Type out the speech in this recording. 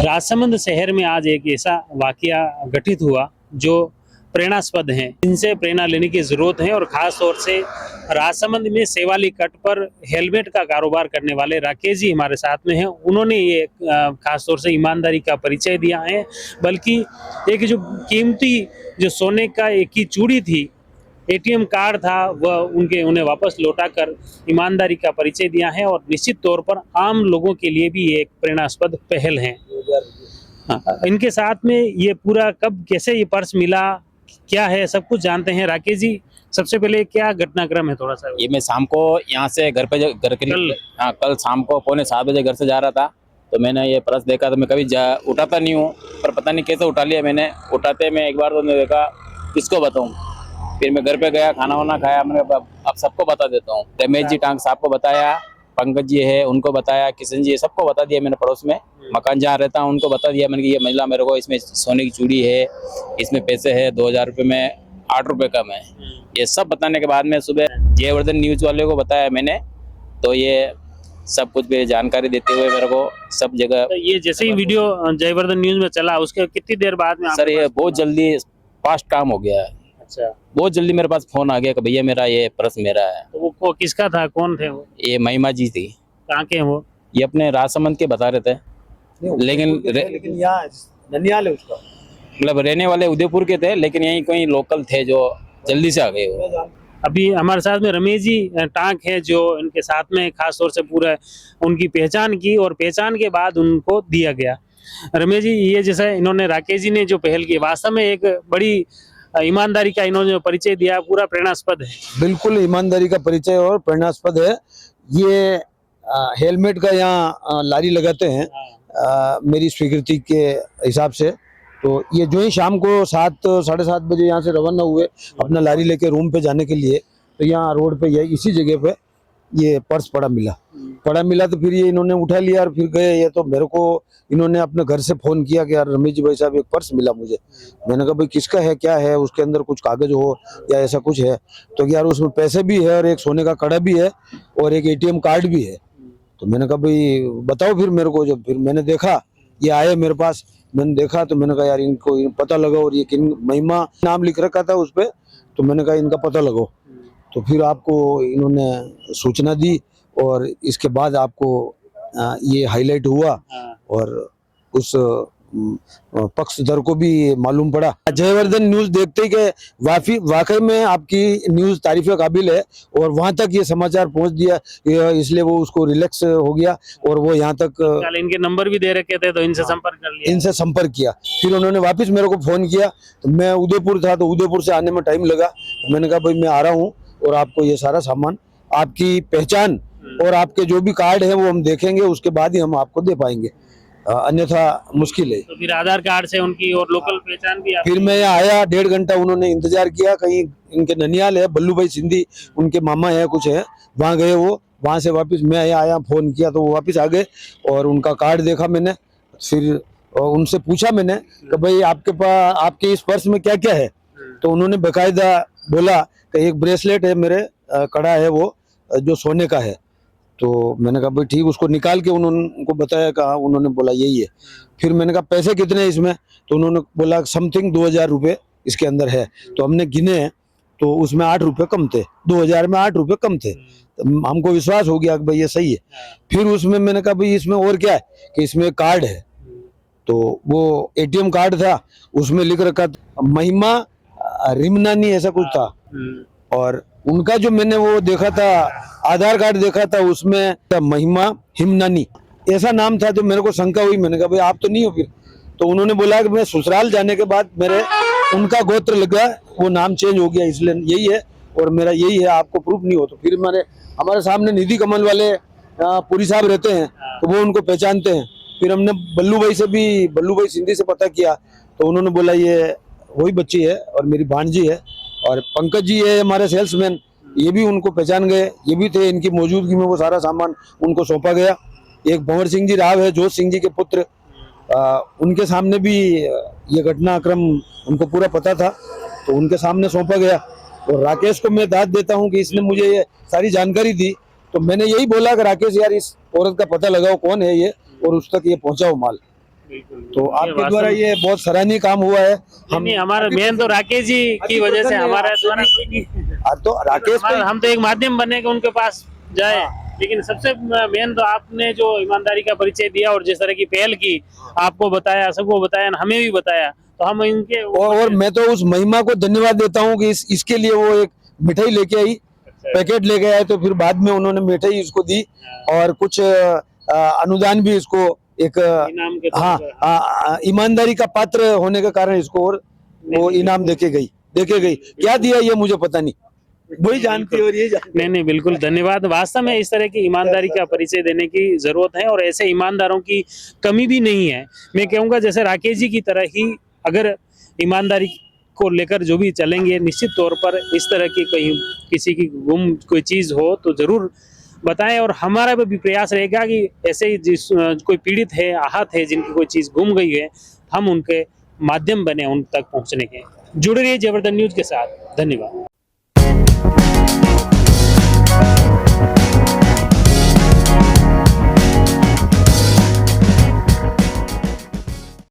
राजसमंद शहर में आज एक ऐसा वाकया घटित हुआ जो प्रेरणास्पद है, इनसे प्रेरणा लेने की जरूरत है। और खास तौर से राजसमंद में सेवाली कट पर हेलमेट का कारोबार करने वाले राकेश जी हमारे साथ में हैं। उन्होंने ये खास तौर से ईमानदारी का परिचय दिया है, बल्कि एक जो कीमती जो सोने का एक ही चूड़ी थी, एटीएम कार्ड था, वह उन्हें वापस लौटाकर ईमानदारी का परिचय दिया है। और निश्चित तौर पर आम लोगों के लिए भी ये एक प्रेरणास्पद पहल है। इनके साथ में ये पूरा कब कैसे ये पर्स मिला, क्या है, सब कुछ जानते हैं। राकेश जी, सबसे पहले क्या घटनाक्रम है, थोड़ा सा ये मैं शाम को यहाँ से घर करीब कल शाम को 6:45 घर से जा रहा था। तो मैंने ये पर्स देखा, तो मैं कभी उठाता नहीं हूँ, पर पता नहीं कैसे उठा लिया मैंने। उठाते में एक बार तो मैंने देखा किसको बताऊँ। फिर मैं घर पे गया, खाना वाना खाया, मैंने अब सबको बता देता हूँ। रमेश जी टांग साहब को बताया, पंकज जी है उनको बताया, किशन जी है, सबको बता दिया मैंने। पड़ोस में मकान जहाँ रहता हूँ उनको बता दिया मैंने कि ये महिला मेरे को, इसमें सोने की चूड़ी है, इसमें पैसे है 2000 रुपये में 8 रुपये कम है। ये सब बताने के बाद में सुबह जयवर्धन न्यूज वाले को बताया मैंने। तो ये सब कुछ मेरी जानकारी देते हुए मेरे को सब जगह। तो ये जैसे ही वीडियो जयवर्धन न्यूज में चला, उसके कितनी देर बाद में सर ये बहुत जल्दी फास्ट काम हो गया है। अच्छा, बहुत जल्दी मेरे पास फोन आ गया कि भैया मेरा ये पर्स मेरा है। तो वो किसका था, कौन थे वो? ये महिमा जी थी। कहाँ के हैं वो? ये अपने राजसमंद के बता रहे थे, लेकिन यहाँ ननिहाल है उसका, मतलब रहने वाले उदयपुर के थे, लेकिन यहीं कोई लोकल थे जो जल्दी से आ गए वो। अभी हमारे साथ में रमेश जी टांक है, जो इनके साथ में खास तौर से पूरा उनकी पहचान की और पहचान के बाद उनको दिया गया। रमेश जी, ये जैसे इन्होंने राकेश जी ने जो पहल की, वास्तव में एक बड़ी ईमानदारी का इन्होंने जो परिचय दिया, पूरा प्रेरणास्पद है। बिल्कुल ईमानदारी का परिचय और प्रेरणास्पद है। ये हेलमेट का यहाँ लारी लगाते हैं मेरी स्वीकृति के हिसाब से। तो ये जो ही शाम को 7 साढ़े 7 बजे यहाँ से रवाना हुए अपना लारी लेके रूम पे जाने के लिए, तो यहाँ रोड पे ये इसी जगह पे ये पर्स पड़ा मिला। तो फिर ये इन्होंने उठा लिया और फिर गए। ये तो मेरे को इन्होंने अपने घर से फोन किया कि यार रमेश जी भाई साहब एक पर्स मिला मुझे। मैंने कहा भाई किसका है, क्या है, उसके अंदर कुछ कागज हो या ऐसा कुछ है? तो यार उसमें पैसे भी है और एक सोने का कड़ा भी है और एक एटीएम कार्ड भी है। तो मैंने कहा भाई बताओ फिर मेरे को। जब फिर मैंने देखा ये आए मेरे पास, मैंने देखा तो मैंने कहा यार इनको पता लगाओ। और ये किन महिमा नाम लिख रखा था उस पर, तो मैंने कहा इनका पता लगाओ। तो फिर आपको इन्होंने सूचना दी और इसके बाद आपको ये हाईलाइट हुआ और उस पक्षधर को भी मालूम पड़ा। जयवर्धन न्यूज देखते ही के वाकई में आपकी न्यूज तारीफ काबिल है और वहां तक ये समाचार पहुंच दिया, इसलिए वो उसको रिलैक्स हो गया और वो यहाँ तक। इनके नंबर भी दे रखे थे, तो इनसे संपर्क कर लिया। इनसे संपर्क किया, फिर उन्होंने वापस मेरे को फोन किया। तो मैं उदयपुर था, तो उदयपुर से आने में टाइम लगा। मैंने कहा भाई मैं आ रहा हूँ और आपको ये सारा सामान, आपकी पहचान और आपके जो भी कार्ड है वो हम देखेंगे, उसके बाद ही हम आपको दे पाएंगे, अन्यथा मुश्किल है। तो फिर आधार कार्ड से उनकी और लोकल पहचान भी फिर मैं यहाँ आया, 1.5 घंटा उन्होंने इंतजार किया। कहीं इनके ननियाल है, बल्लू भाई सिंधी उनके मामा है कुछ है, वहाँ गए वो। वहाँ से वापस मैं यहाँ आया, फोन किया तो वो वापस आ गए और उनका कार्ड देखा मैंने। फिर उनसे पूछा मैंने कि भाई आपके पास, आपके इस पर्स में क्या क्या है? तो उन्होंने बेकायदा बोला कि एक ब्रेसलेट है मेरे, कड़ा है वो जो सोने का है। तो मैंने कहा भाई ठीक, उसको निकाल के उनको बताया, कहा, उन्होंने बोला यही है। फिर मैंने कहा पैसे कितने हैं इसमें? तो उन्होंने बोला समथिंग 2000 रुपये इसके अंदर है। तो हमने गिने तो उसमें 8 रुपये कम थे, 2000 में 8 रुपये कम थे। तो हमको विश्वास हो गया कि भाई ये सही है। फिर उसमें मैंने कहा भाई इसमें और क्या है? कि इसमें कार्ड है। तो वो एटीएम कार्ड था, उसमें लिख रखा था महिमा रिमनानी, ऐसा कुछ था। और उनका जो मैंने वो देखा था, आधार कार्ड देखा था, उसमें महिमा हिमनानी ऐसा नाम था। तो मेरे को शंका हुई, मैंने कहा भाई आप तो नहीं हो फिर? तो उन्होंने बोला कि मैं ससुराल जाने के बाद मेरे उनका गोत्र लगा, वो नाम चेंज हो गया, इसलिए यही है और मेरा यही है, आपको प्रूफ नहीं हो। तो फिर हमारे सामने निधि कमल वाले पुरी साहब रहते हैं, तो वो उनको पहचानते हैं। फिर हमने बल्लू भाई सिंधी से पता किया, तो उन्होंने बोला ये वही बच्ची है और मेरी भांजी है। और पंकज जी है हमारे सेल्समैन, ये भी उनको पहचान गए, ये भी थे। इनकी मौजूदगी में वो सारा सामान उनको सौंपा गया। एक भंवर सिंह जी राव है, जोत सिंह जी के पुत्र, उनके सामने भी ये घटनाक्रम उनको पूरा पता था, तो उनके सामने सौंपा गया। और राकेश को मैं दाद देता हूँ कि इसने मुझे ये सारी जानकारी दी। तो मैंने यही बोला कि राकेश यार इस औरत का पता लगाओ कौन है ये और उस तक ये पहुंचाओ माल। तो आपके द्वारा ये बहुत सराहनीय काम हुआ है। हम नहीं, हमारा मेन तो राकेश जी की वजह से हमारा द्वारा तो राकेश भाई हम तो एक माध्यम बने कि उनके पास जाए, लेकिन सबसे मेन तो आपने जो ईमानदारी का परिचय दिया और जिस तरह की पहल की, आपको बताया, सबको बताया, हमें भी बताया, तो हम इनके और मैं तो उस महिमा को धन्यवाद देता हूँ कि इसके लिए वो एक मिठाई लेके आई, पैकेट लेके आए, तो फिर बाद में उन्होंने मिठाई इसको दी और कुछ अनुदान भी इसको एक इनाम के तौर हाँ पर। ईमानदारी का पात्र होने के कारण इसको और वो इनाम देके गई क्या दिया ये मुझे पता नहीं, वही जानती है और ये जानती है। नहीं, बिल्कुल धन्यवाद। वास्तव में इस तरह की ईमानदारी का परिचय देने की जरूरत है और ऐसे ईमानदारों की कमी भी नहीं है। मैं कहूँगा जैसे राकेश जी की तरह ही अगर ईमानदारी को लेकर जो भी चलेंगे, निश्चित तौर पर इस तरह की कहीं किसी की गुम कोई चीज हो तो जरूर बताएं, और हमारा भी प्रयास रहेगा कि ऐसे ही जिस कोई पीड़ित है, आहत है, जिनकी कोई चीज गुम गई है, हम उनके माध्यम बने उन तक पहुंचने के। जुड़े रहिए जबरदस्त न्यूज के साथ। धन्यवाद।